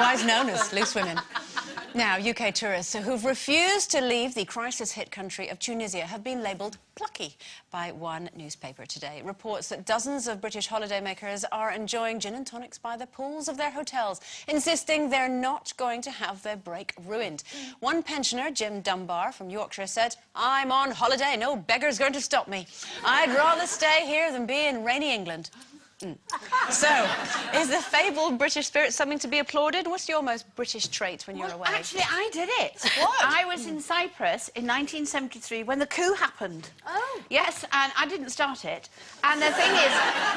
otherwise known as loose women. Now, UK tourists who've refused to leave the crisis-hit country of Tunisia have been labelled plucky by one newspaper today. It reports that dozens of British holidaymakers are enjoying gin and tonics by the pools of their hotels, insisting they're not going to have their break ruined. One pensioner, Jim Dunbar from Yorkshire, said, "I'm on holiday, no beggar's going to stop me. I'd rather stay here than be in rainy England." So, is the fabled British spirit something to be applauded? What's your most British trait when you're away? Actually, I did it. What? I was in Cyprus in 1973 when the coup happened. Oh. Yes, and I didn't start it. And the thing is,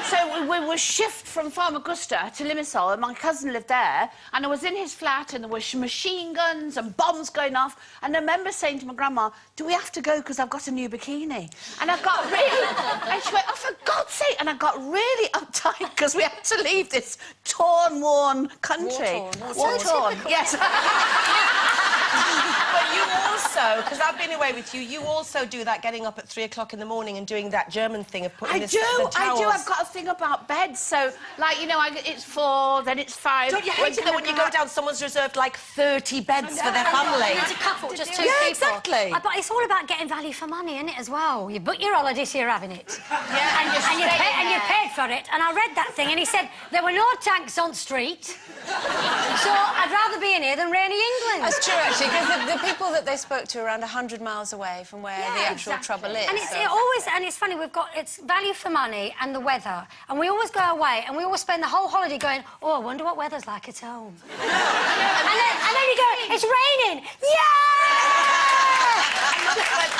so we were shift from Famagusta to Limassol, and my cousin lived there, and I was in his flat, and there were machine guns and bombs going off, and I remember saying to my grandma, "Do we have to go because I've got a new bikini?" And I got really... and she went, "Oh, for God's sake!" And I got really uptight because we had to leave this torn, worn country. War-torn. Yes. But you also, because I've been away with you, you also do that getting up at 3 o'clock in the morning and doing that German thing of putting the towels. I do. I've got a thing about beds. So, like, you know, it's 4, then it's 5. Don't you hate it that when you go down, someone's reserved, like, 30 beds for their family? It's a couple, just 2 people. Yeah, exactly. But it's all about getting value for money, isn't it, as well? You book your holiday, so you're having it. Yeah, and you paid for it. And I read that thing, and he said, there were no tanks on street. So I'd rather be in here than rainy England. That's true, actually, because the people that they spoke to are around 100 miles away from where the actual trouble is. And it's funny, it's value for money and the weather. And we always go away and we always spend the whole holiday going, "Oh, I wonder what weather's like at home." and then you go, "It's raining." Yeah!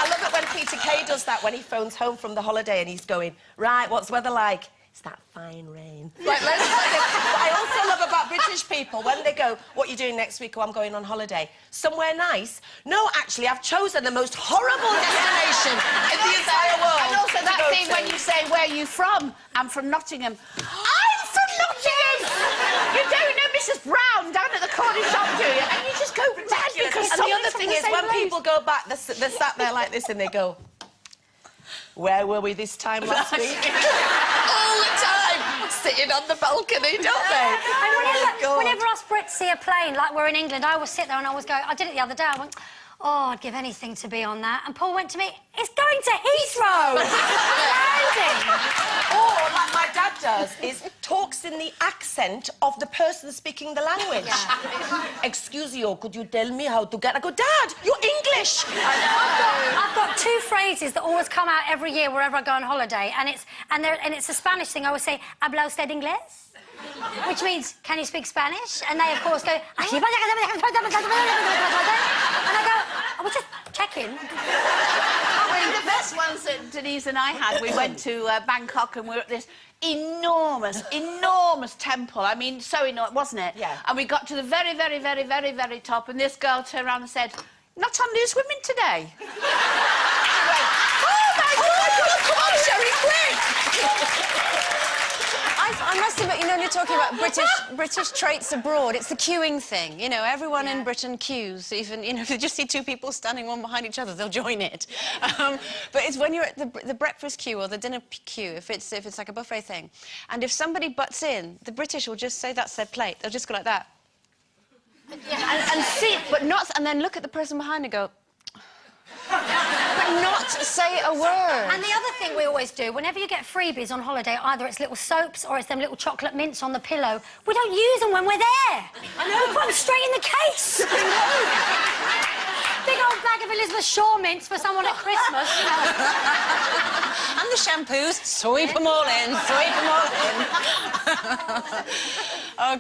I love it when Peter Kay does that, when he phones home from the holiday and he's going, "Right, what's the weather like?" "It's that fine rain." Right, let's try this. What I also love about British people, when they go, "What are you doing next week?" "Oh, I'm going on holiday." "Somewhere nice?" "No, actually, I've chosen the most horrible destination in the entire world." And also that thing when you say, "Where are you from?" "I'm from Nottingham." "I'm from Nottingham!" "You don't know Mrs Brown down at the corner shop, do you?" And you just go mad because and the other thing is, when people go back, they're sat there like this and they go, "Where were we this time last week?" All the time, sitting on the balcony, don't they? And whenever us Brits see a plane, like we're in England, I always sit there and I always go, I did it the other day, I went, "Oh, I'd give anything to be on that." And Paul went to me, "It's going to Heathrow!" Or, like my dad does, is talks in the accent of the person speaking the language. "Excuse you, could you tell me how to get..." I go, "Dad, you're English!" I've got 2 phrases that always come out every year wherever I go on holiday, and it's a Spanish thing. I always say, "¿Habla usted inglés?" Which means, "Can you speak Spanish?" And they, of course, go, and I go, "I was just checking." One of the best ones that Denise and I had, we went to Bangkok and we were at this enormous temple. I mean, so enormous, wasn't it? Yeah. And we got to the very top, and this girl turned around and said, "Not on Loose Women today." And we went, "Oh my God, come on, Sherry, quick!" I must admit, you know, when you're talking about British traits abroad, it's the queuing thing. You know, everyone in Britain queues. Even, you know, if they just see 2 people standing one behind each other, they'll join it. But it's when you're at the breakfast queue or the dinner queue, if it's like a buffet thing, and if somebody butts in, the British will just say that's their plate. They'll just go like that. And sit, and then look at the person behind and go... but not say a word. And the other thing we always do, whenever you get freebies on holiday, either it's little soaps or it's them little chocolate mints on the pillow, we don't use them when we're there. I know. We put them straight in the case. Big old bag of Elizabeth Shaw mints for someone at Christmas, you know. And the shampoos, sweep them all in, sweep them all in.